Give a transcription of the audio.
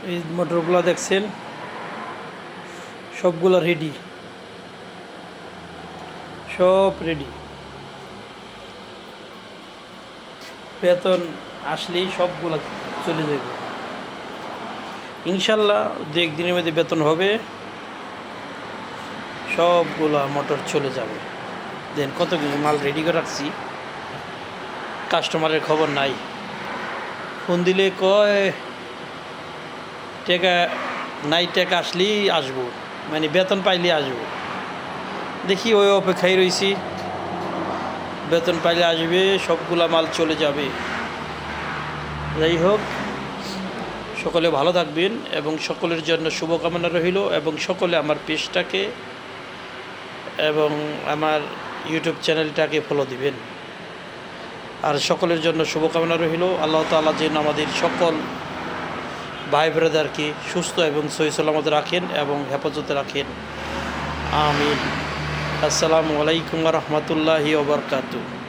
এই মোটরগুলো দেখছেন সবগুলো রেডি, সব রেডি। বেতন আসলেই সবগুলো চলে যাবে ইনশাল্লাহ। দু একদিনের মধ্যে বেতন হবে, সবগুলা মোটর চলে যাবে। দেন কত কিছু মাল রেডি করে রাখছি, কাস্টমারের খবর নাই। ফোন দিলে কয় টাকা নাই, টাকা আসলেই আসবো, মানে বেতন পাইলে আসবো। দেখি ওই অপেক্ষায় রয়েছি, বেতন পাইলে আসবে, সবগুলা মাল চলে যাবে। যাই হোক, সকলে ভালো থাকবেন এবং সকলের জন্য শুভকামনা রইল, এবং সকলে আমার পেজটাকে এবং আমার ইউটিউব চ্যানেলটাকে ফলো দিবেন। আর সকলের জন্য শুভকামনা রইল। আল্লাহ তাআলা যেন আমাদের সকল ভাই ব্রাদারকে সুস্থ এবং সহি সালামত রাখেন এবং হেফাজতে রাখেন, আমিন। আসসালামু আলাইকুম ওয়া রাহমাতুল্লাহি ওয়া বারাকাতুহু।